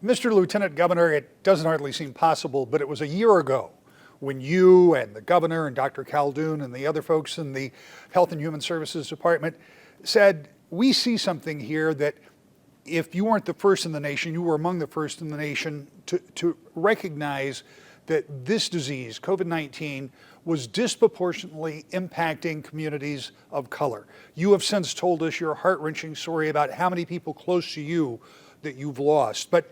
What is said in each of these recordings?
Mr. Lieutenant Governor, it doesn't hardly seem possible, but it was a year ago when you and the governor and Dr. Khaldun and the other folks in the Health and Human Services Department said, we see something here that if you weren't the first in the nation, you were among the first in the nation to recognize that this disease, COVID-19, was disproportionately impacting communities of color. You have since told us your heart-wrenching story about how many people close to you that you've lost. But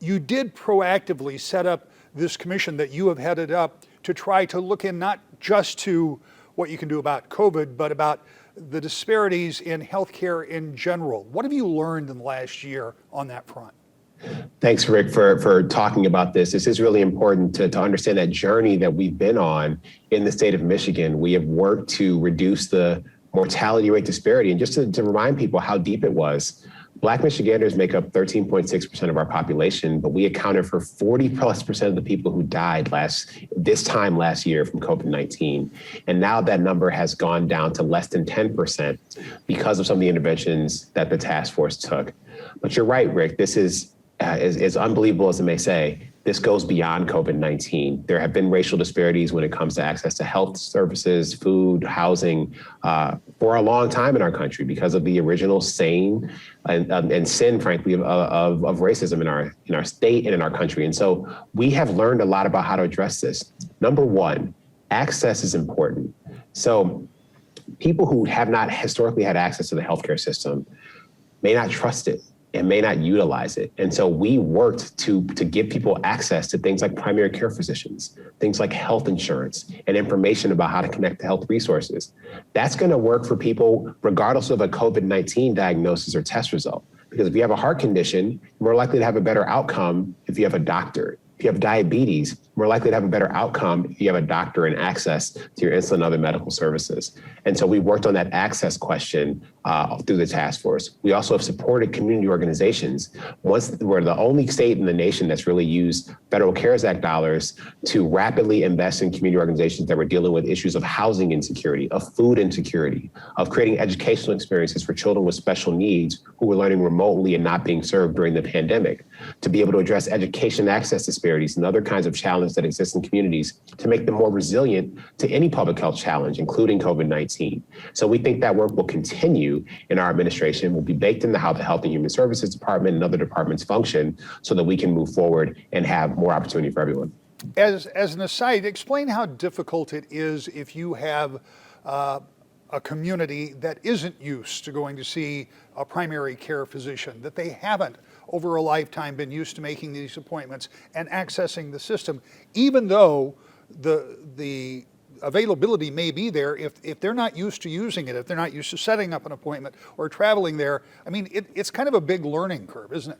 you did proactively set up this commission that you have headed up to try to look in not just to what you can do about COVID, but about the disparities in healthcare in general. What have you learned in the last year on that front? Thanks, Rick, for talking about this. This is really important to understand that journey that we've been on in the state of Michigan. We have worked to reduce the mortality rate disparity. And just to remind people how deep it was, Black Michiganders make up 13.6% of our population, but we accounted for 40+% of the people who died this time last year from COVID-19. And now that number has gone down to less than 10% because of some of the interventions that the task force took. But you're right, Rick, this is as unbelievable as it may say, this goes beyond COVID-19. There have been racial disparities when it comes to access to health services, food, housing, for a long time in our country because of the original sin, frankly, of racism in our state and in our country. And so we have learned a lot about how to address this. Number one, access is important. So people who have not historically had access to the healthcare system may not trust it and may not utilize it. And so we worked to give people access to things like primary care physicians, things like health insurance, and information about how to connect to health resources. That's gonna work for people regardless of a COVID-19 diagnosis or test result. Because if you have a heart condition, you're more likely to have a better outcome if you have a doctor. If you have diabetes, more likely to have a better outcome if you have a doctor and access to your insulin and other medical services. And so we worked on that access question through the task force. We also have supported community organizations. We're the only state in the nation that's really used Federal CARES Act dollars to rapidly invest in community organizations that were dealing with issues of housing insecurity, of food insecurity, of creating educational experiences for children with special needs who were learning remotely and not being served during the pandemic, to be able to address education access disparities and other kinds of challenges that exist in communities to make them more resilient to any public health challenge, including COVID-19. So we think that work will continue in our administration, will be baked into how the Health and Human Services Department and other departments function so that we can move forward and have more opportunity for everyone. As an aside, explain how difficult it is if you have a community that isn't used to going to see a primary care physician, that they haven't over a lifetime been used to making these appointments and accessing the system, even though the availability may be there. If they're not used to using it, if they're not used to setting up an appointment or traveling there, I mean, it's kind of a big learning curve, isn't it?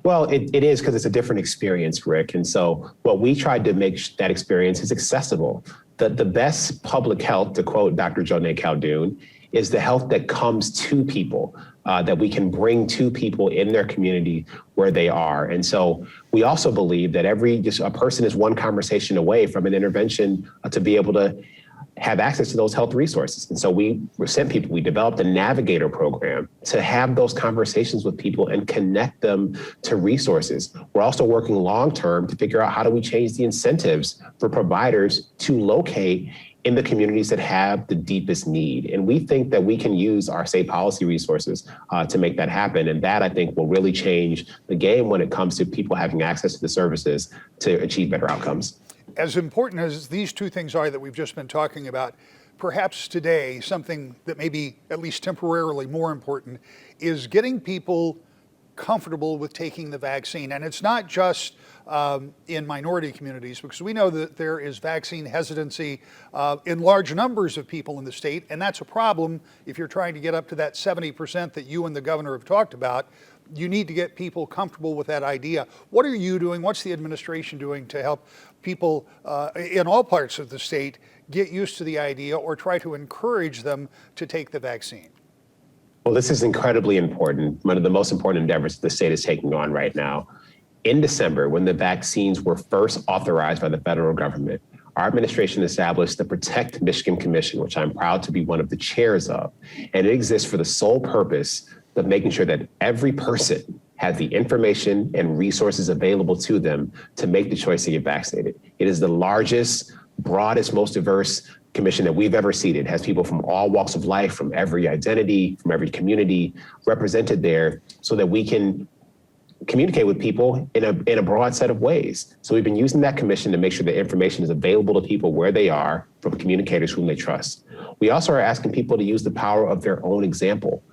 Well, it is, because it's a different experience, Rick. And so what we tried to make that experience is accessible. The best public health, to quote Dr. Joné Khaldun, is the health that comes to people, that we can bring to people in their community where they are. And so we also believe that a person is one conversation away from an intervention to be able to have access to those health resources. And so we developed a navigator program to have those conversations with people and connect them to resources. We're also working long-term to figure out how do we change the incentives for providers to locate in the communities that have the deepest need. And we think that we can use our state policy resources to make that happen. And that, I think, will really change the game when it comes to people having access to the services to achieve better outcomes. As important as these two things are that we've just been talking about, perhaps today, something that may be at least temporarily more important is getting people comfortable with taking the vaccine. And it's not just in minority communities, because we know that there is vaccine hesitancy in large numbers of people in the state. And that's a problem if you're trying to get up to that 70% that you and the governor have talked about. You need to get people comfortable with that idea. What are you doing? What's the administration doing to help people in all parts of the state get used to the idea or try to encourage them to take the vaccine? Well, this is incredibly important. One of the most important endeavors the state is taking on right now. In December, when the vaccines were first authorized by the federal government, our administration established the Protect Michigan Commission, which I'm proud to be one of the chairs of. And it exists for the sole purpose of making sure that every person have the information and resources available to them to make the choice to get vaccinated. It is the largest, broadest, most diverse commission that we've ever seated. It has people from all walks of life, from every identity, from every community represented there, so that we can communicate with people in a broad set of ways. So we've been using that commission to make sure that information is available to people where they are from communicators whom they trust. We also are asking people to use the power of their own example.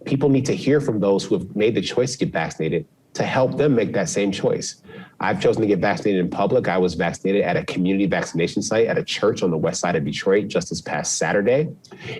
People need to hear from those who have made the choice to get vaccinated to help them make that same choice. I've chosen to get vaccinated in public. I was vaccinated at a community vaccination site at a church on the west side of Detroit just this past Saturday.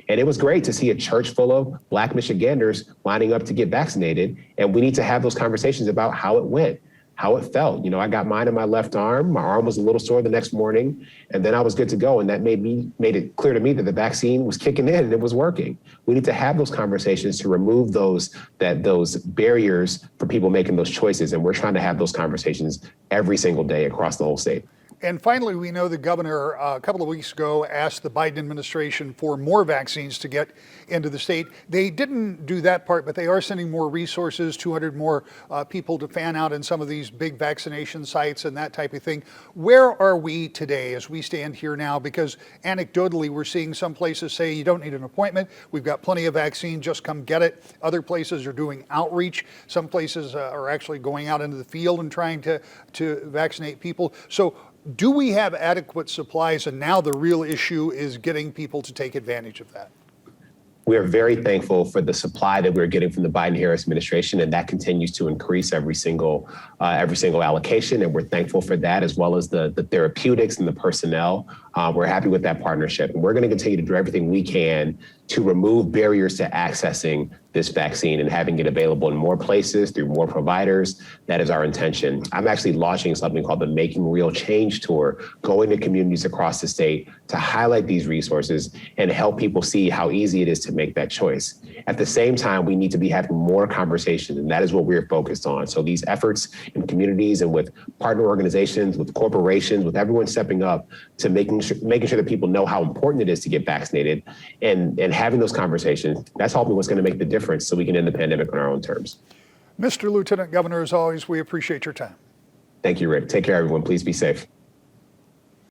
And it was great to see a church full of Black Michiganders lining up to get vaccinated. And we need to have those conversations about how it went, how it felt. You know, I got mine in my left arm. My arm was a little sore the next morning, and then I was good to go. And that made it clear to me that the vaccine was kicking in and it was working. We need to have those conversations to remove those barriers for people making those choices. And we're trying to have those conversations every single day across the whole state. And finally, we know the governor a couple of weeks ago asked the Biden administration for more vaccines to get into the state. They didn't do that part, but they are sending more resources, 200 more people to fan out in some of these big vaccination sites and that type of thing. Where are we today as we stand here now? Because anecdotally, we're seeing some places say you don't need an appointment. We've got plenty of vaccine, just come get it. Other places are doing outreach. Some places are actually going out into the field and trying to vaccinate people. So do we have adequate supplies? And now the real issue is getting people to take advantage of that. We are very thankful for the supply that we're getting from the Biden-Harris administration, and that continues to increase every single allocation. And we're thankful for that, as well as the therapeutics and the personnel. We're happy with that partnership, and we're going to continue to do everything we can to remove barriers to accessing this vaccine and having it available in more places through more providers. That is our intention. I'm actually launching something called the Making Real Change Tour, going to communities across the state to highlight these resources and help people see how easy it is to make that choice. At the same time, we need to be having more conversations, and that is what we're focused on. So these efforts in communities and with partner organizations, with corporations, with everyone stepping up to making sure that people know how important it is to get vaccinated and having those conversations, that's helping what's going to make the difference so we can end the pandemic on our own terms. Mr. Lieutenant Governor, as always, we appreciate your time. Thank you, Rick. Take care, everyone. Please be safe.